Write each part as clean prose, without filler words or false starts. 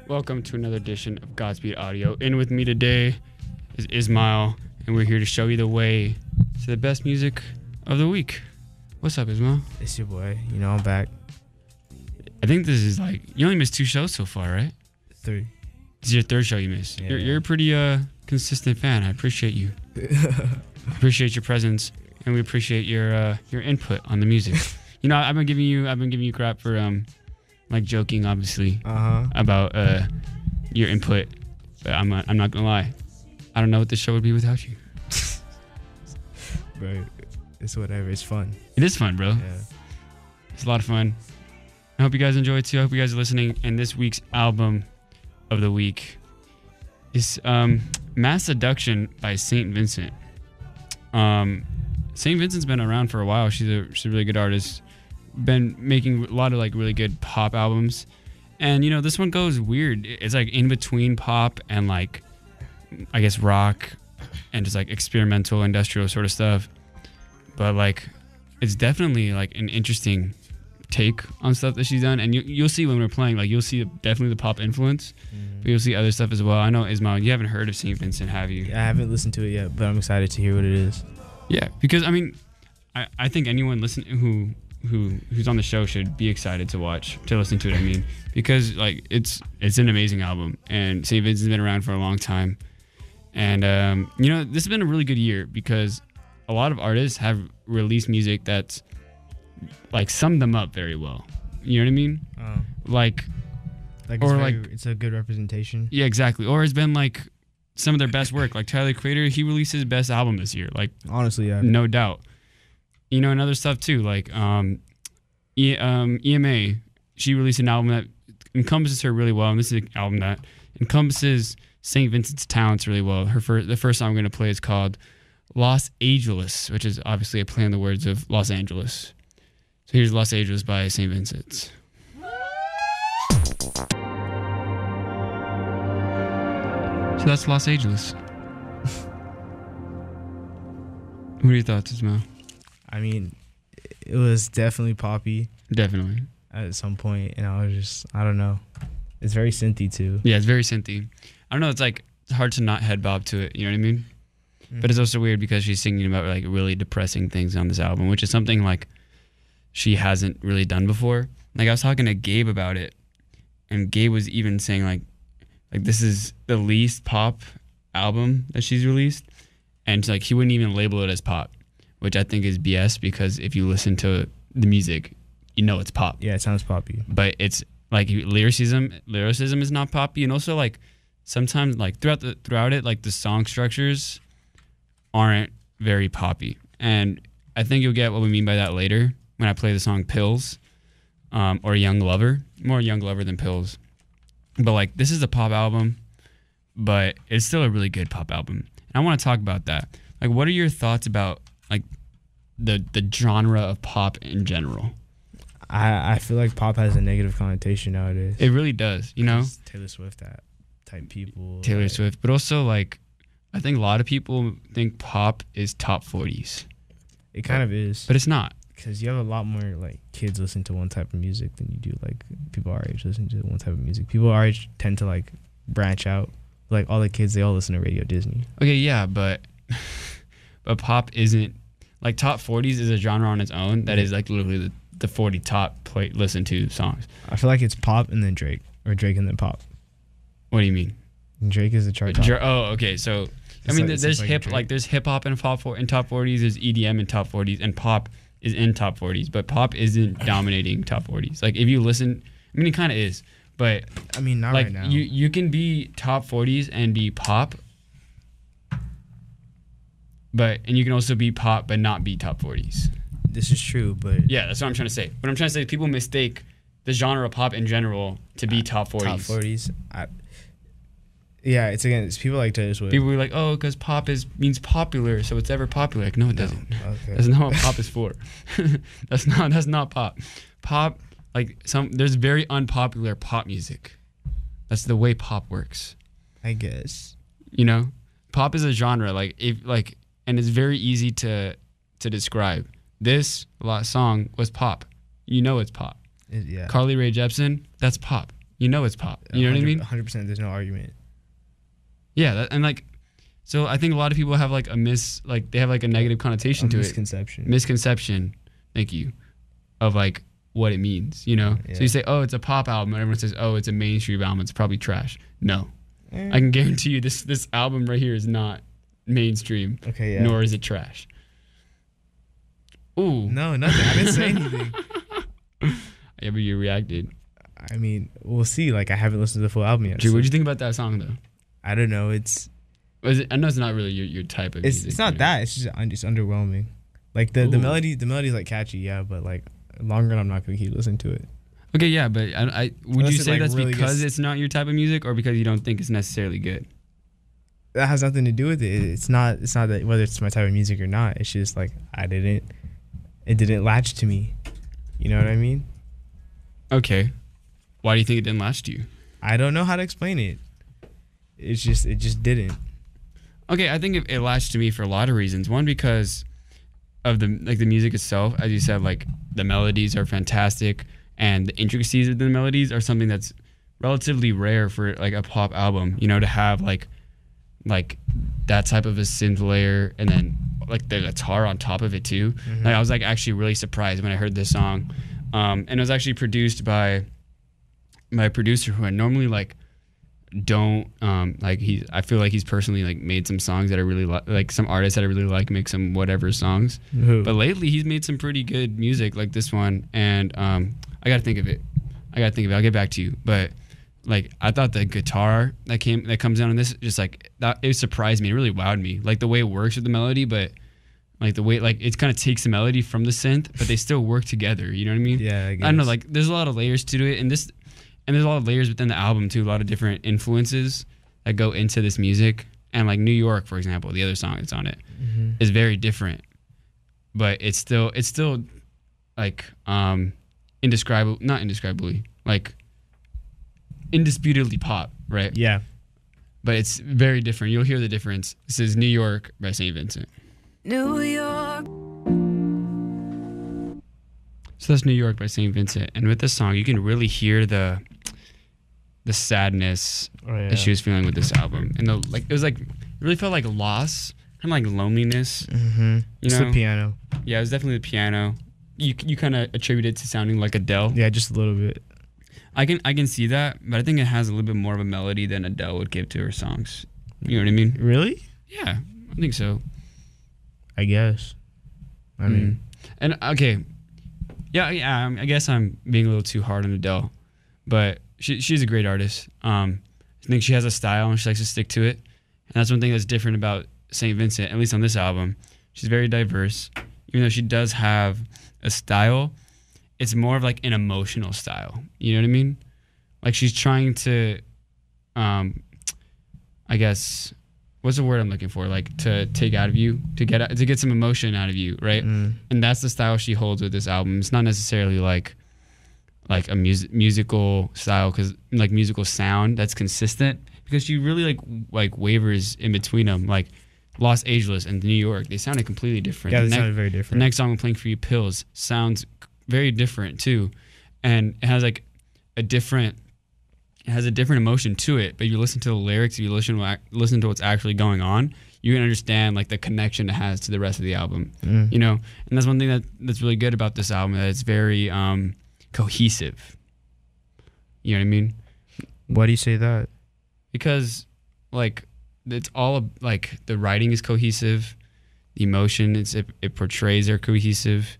Welcome to another edition of Godspeed Audio. In with me today is Ismail, and we're here to show you the way to the best music of the week. What's up, Ismail? It's your boy. You know, I'm back. I think this is you only missed 2 shows so far, right? 3. This is your 3rd show you missed. Yeah. You're a pretty consistent fan. I appreciate you. Appreciate your presence, and we appreciate your input on the music. You know, I've been giving you crap for joking, obviously, about your input. But I'm not gonna lie. I don't know what this show would be without you. Bro, it's whatever. It's fun. It is fun, bro. Yeah. It's a lot of fun. I hope you guys enjoy it too. I hope you guys are listening. And this week's album of the week is Mass Seduction by St. Vincent. St. Vincent's been around for a while. She's a really good artist. Been making a lot of really good pop albums. And this one goes weird. It's in between pop and I guess rock and just experimental industrial sort of stuff. But it's definitely an interesting take on stuff that she's done, and you'll see when we're playing, you'll see definitely the pop influence, but you'll see other stuff as well. I know, Ismail, you haven't heard of St. Vincent, have you? Yeah, I haven't listened to it yet, but I'm excited to hear what it is. Yeah, because I think anyone listening who's on the show should be excited to listen to it. Because it's an amazing album, and St. Vincent's been around for a long time, and this has been a really good year because a lot of artists have released music that's summed them up very well. You know what I mean? It's a good representation. Yeah, exactly. Or it's been some of their best work. Tyler the Creator, he released his best album this year. Honestly, yeah, no doubt. And other stuff too. EMA, she released an album that encompasses her really well, and this is an album that encompasses St. Vincent's talents really well. The first song I'm going to play is called Los Angeles, which is obviously a play on the words of Los Angeles. So here's Los Angeles by St. Vincent's. So that's Los Angeles. What are your thoughts, Ismail? It was definitely poppy. Definitely. At some point, and I don't know. It's very synthy too. Yeah, it's very synthy. I don't know, it's hard to not head bob to it, you know what I mean? Mm-hmm. But it's also weird because she's singing about really depressing things on this album, which is something she hasn't really done before. I was talking to Gabe about it, and Gabe was even saying this is the least pop album that she's released, and he wouldn't even label it as pop, which I think is BS because if you listen to the music, it's pop. Yeah, it sounds poppy. But it's lyricism is not poppy, and also sometimes throughout it the song structures aren't very poppy, and I think you'll get what we mean by that later when I play the song Pills, or Young Lover. More Young Lover than Pills. But this is a pop album, but it's still a really good pop album. And I want to talk about that. What are your thoughts about the genre of pop in general? I feel like pop has a negative connotation nowadays. It really does, It's Taylor Swift type people. Taylor Swift, but also I think a lot of people think pop is top 40s. It kind of is, but it's not. Because you have a lot more kids listen to one type of music than you do people our age listen to one type of music. People our age tend to branch out. All the kids, they all listen to Radio Disney. Okay, yeah, but pop isn't top 40s is a genre on its own that is literally the 40 top listened to songs. I feel like it's pop and then Drake, or Drake and then pop. What do you mean? Drake is the chart top. Oh, okay. So there's hip there's hip hop in top 40s. There's EDM in top 40s, and pop is in top 40s. But pop isn't dominating top 40s. If you listen, it kind of is. But not right now. You can be top 40s and be pop, and you can also be pop but not be top 40s. This is true, but yeah, that's what I'm trying to say. What I'm trying to say is people mistake the genre of pop in general to be top 40s. Top 40s. It's people like Taylor Swift. People were oh, because pop means popular, so it's ever popular. No, it doesn't. Okay. That's not what pop is for. That's not pop. Pop, there's very unpopular pop music. That's the way pop works. I guess. Pop is a genre, and it's very easy to describe. This song was pop. It's pop. Yeah. Carly Rae Jepsen, that's pop. You know it's pop. You know what I mean? 100%. There's no argument. Yeah, and like, so I think a lot of people have like they have like a negative connotation to misconception. it. Misconception. Thank you. Of like what it means, you know? Yeah. So you say, oh, it's a pop album, and everyone says, oh, it's a mainstream album, it's probably trash. No. I can guarantee you this album right here is not mainstream. Okay, yeah. Nor is it trash. Ooh. No, nothing. I didn't say anything. Yeah, but you reacted. I mean, we'll see. Like, I haven't listened to the full album yet. Drew, what did you think about that song, though? I don't know. I know it's not really your type of music. It's not that. It's just underwhelming. Like, the melody's, like, catchy, yeah, but, like, longer I'm not going to keep listening to it. Okay, yeah, but would you say like that's really because it's not your type of music, or because you don't think it's necessarily good? That has nothing to do with it. It's not that whether it's my type of music or not. It's just like it didn't latch to me. You know what I mean? Okay. Why do you think it didn't latch to you? I don't know how to explain it. It just didn't. Okay, I think it latched to me for a lot of reasons. One, because of the music itself. As you said, like, the melodies are fantastic, and the intricacies of the melodies are something that's relatively rare for like a pop album, you know, to have like that type of a synth layer and then like the guitar on top of it too. Mm-hmm. Like, I was like actually really surprised when I heard this song. And it was actually produced by my producer, who I normally like don't I feel like he's personally like made some songs that I really like some artists that I really like make some whatever songs. Ooh. But lately he's made some pretty good music like this one, and I gotta think of it. I'll get back to you. But like, I thought the guitar that comes down on this, just like that, it surprised me. It really wowed me. Like the way it works with the melody, but like the way like it kind of takes the melody from the synth, but they still work together. You know what I mean? Yeah, I guess. I don't know. Like, there's a lot of layers to it, and there's a lot of layers within the album too. A lot of different influences that go into this music. And like New York, for example, the other song that's on it, is very different, but it's still like not indescribably, like indisputably pop, right? Yeah. But it's very different. You'll hear the difference. This is New York by St. Vincent. New York. So that's New York by St. Vincent. And with this song, you can really hear the sadness that she was feeling with this album. And it was like, it really felt like loss, kind of like loneliness. Mm-hmm. It's the piano. Yeah, it was definitely the piano. You kind of attribute it to sounding like Adele. Yeah, just a little bit. I can see that, but I think it has a little bit more of a melody than Adele would give to her songs. You know what I mean? Really? Yeah, I think so. I guess. I mean, and okay, yeah. I guess I'm being a little too hard on Adele, but she's a great artist. I think she has a style and she likes to stick to it, and that's one thing that's different about St. Vincent, at least on this album. She's very diverse, even though she does have a style. It's more of like an emotional style. You know what I mean? Like, she's trying to, I guess, what's the word I'm looking for? Like, to take out of you, to get some emotion out of you, right? And that's the style she holds with this album. It's not necessarily like a musical style, because like musical sound that's consistent, because she really like wavers in between them. Like Los Angeles and New York, they sounded completely different. Yeah, they sounded very different. The next song I'm playing for you, Pills, sounds very different too, and it has like a different emotion to it. But you listen to the lyrics, you listen to what's actually going on, you can understand like the connection it has to the rest of the album. You know, and that's one thing that's really good about this album, that it's very cohesive. You know what I mean? Why do you say that? Because like it's all like the writing is cohesive, the emotion it portrays are cohesive,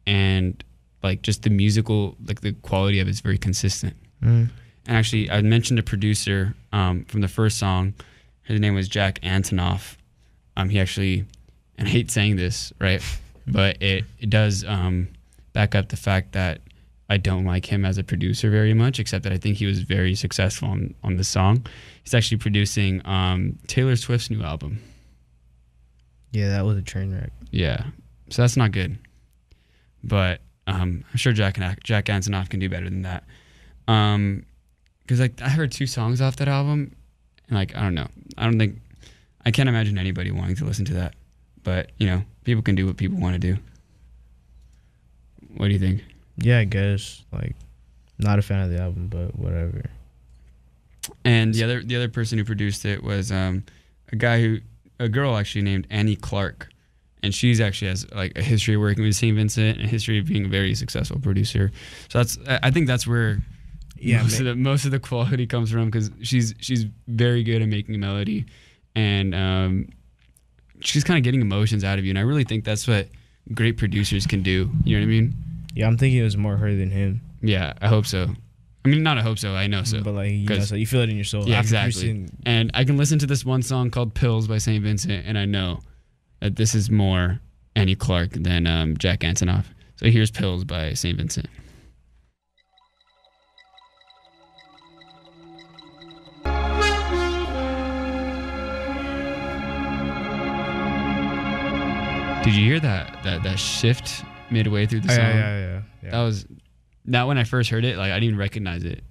and like just the musical, like the quality of it is very consistent. And actually, I mentioned a producer from the first song. His name was Jack Antonoff. He actually, and I hate saying this, right, but it does back up the fact that I don't like him as a producer very much, except that I think he was very successful on the song. He's actually producing Taylor Swift's new album. Yeah, that was a train wreck. Yeah, so that's not good. But I'm sure Jack Antonoff can do better than that. Because like I heard 2 songs off that album, and like I don't know, I can't imagine anybody wanting to listen to that. But you know, people can do what people want to do. What do you think? Yeah, I guess like Not a fan of the album, but whatever. And the other person who produced it was a girl actually named Annie Clark, and she's actually has like a history of working with St. Vincent and a history of being a very successful producer. So I think that's where most of the quality comes from, because she's very good at making a melody, and she's kind of getting emotions out of you, and I really think that's what great producers can do. You know what I mean? Yeah, I'm thinking it was more her than him. Yeah, I hope so. I mean, not I hope so, I know so. But like, you know, so you feel it in your soul. Yeah, exactly. And I can listen to this one song called Pills by St. Vincent, and I know that this is more Annie Clark than Jack Antonoff. So here's Pills by St. Vincent. Did you hear that shift midway through the song? Yeah. That when I first heard it, like I didn't even recognize it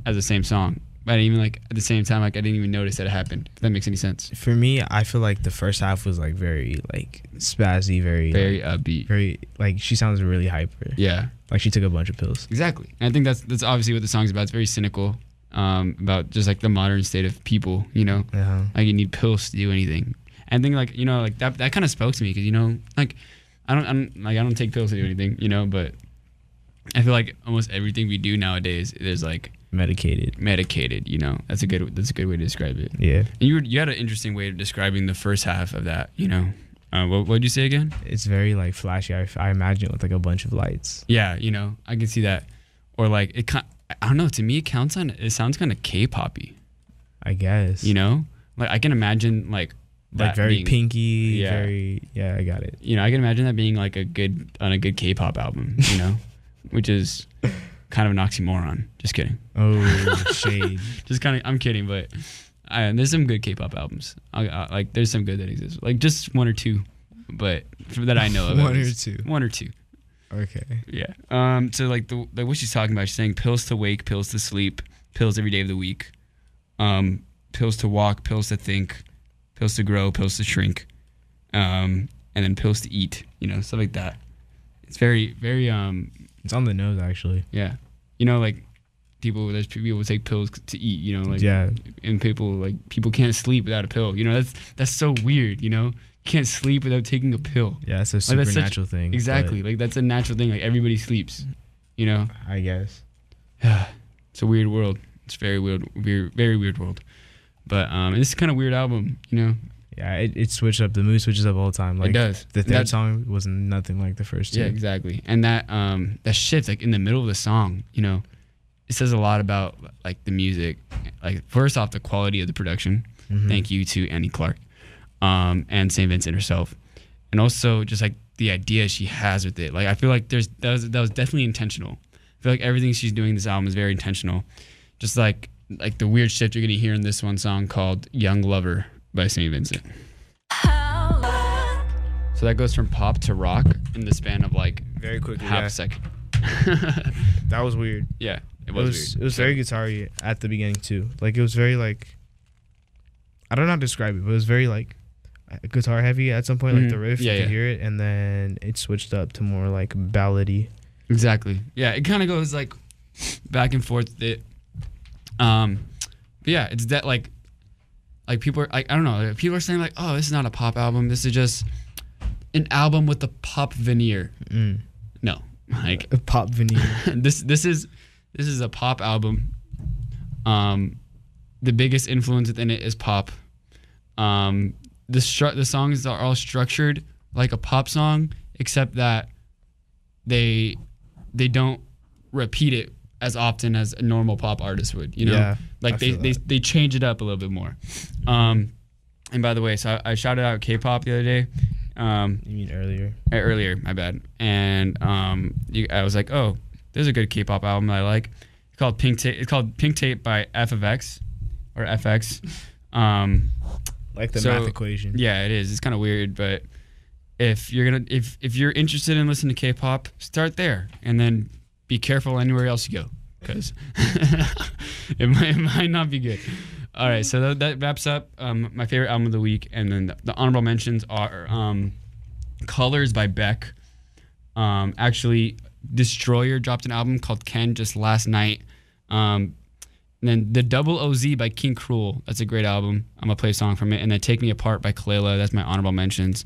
as the same song. But I didn't even like at the same time, like I didn't even notice that it happened. If that makes any sense. For me, I feel like the first half was like very like spazzy, very upbeat, very like she sounds really hyper. Yeah, like she took a bunch of pills. Exactly. And I think that's obviously what the song's about. It's very cynical, about just like the modern state of people. You know, like you need pills to do anything. And I think like, you know, like that kind of spoke to me, because, you know, like I don't take pills to do anything, you know, but I feel like almost everything we do nowadays is like medicated, you know. That's a good way to describe it. Yeah. And you had an interesting way of describing the first half of that, you know. What'd you say again? It's very like flashy. I imagine it with like a bunch of lights. Yeah, you know, I can see that. Or like I don't know, to me it sounds kind of K-poppy, I guess. You know? Like I can imagine like very being, pinky, yeah. I got it. You know, I can imagine that being like on a good K-pop album, you know, which is kind of an oxymoron. Just kidding. Oh, shade. I'm kidding, but there's some good K-pop albums. Like there's some good that exist, like just one or two, but that I know of. One or two. Okay. Yeah. So like what she's talking about, she's saying pills to wake, pills to sleep, pills every day of the week, pills to walk, pills to think, pills to grow, pills to shrink, and then pills to eat, you know, stuff like that. It's very, very it's on the nose, actually. Yeah. You know, like there's people who take pills to eat, you know, like, yeah. And people can't sleep without a pill. You know, that's so weird, you know? You can't sleep without taking a pill. Yeah, it's a supernatural thing. Exactly. Like that's a natural thing. Like everybody sleeps, you know? I guess. It's a weird world. It's very weird, very weird world. But this is kind of weird album, you know? Yeah, it switched up. The mood switches up all the time. Like, it does. The third song was nothing like the first two. Yeah, exactly. And that shift, like in the middle of the song, you know, it says a lot about like the music. Like first off, the quality of the production. Mm-hmm. Thank you to Annie Clark, and St. Vincent herself, and also just like the idea she has with it. Like I feel like that was definitely intentional. I feel like everything she's doing in this album is very intentional. Just like the weird shift you're gonna hear in this one song called "Young Lover" by St. Vincent. So that goes from pop to rock in the span of like very quickly, half a second. That was weird. Yeah, it was weird. It was very guitar-y at the beginning too. Like it was very like, I don't know how to describe it, but it was very like guitar heavy at some point. Mm-hmm. Like the riff, you could hear it, and then it switched up to more like ballady. Exactly. Yeah, it kind of goes like back and forth. But yeah, it's that like people are like, I don't know, people are saying like, oh, this is not a pop album, this is just an album with a pop veneer. No, like a pop veneer. this is a pop album. The biggest influence within it is pop. The songs are all structured like a pop song, except that they don't repeat it as often as a normal pop artist would, you know? Yeah, like they change it up a little bit more. And by the way, so I shouted out K-pop the other day. You mean earlier? Earlier, my bad. And I was like, oh, there's a good K-pop album that I like. It's called Pink Tape. It's called Pink Tape by FX or FX. Like the math equation. Yeah, it is. It's kind of weird, but if you're interested in listening to K-pop, start there, and then be careful anywhere else you go, because it might not be good. All right, so that wraps up my favorite album of the week, and then the honorable mentions are Colors by Beck. Actually, Destroyer dropped an album called Ken just last night. And then the Double OZ by King Cruel. That's a great album. I'm gonna play a song from it. And then Take Me Apart by Kalela. That's my honorable mentions.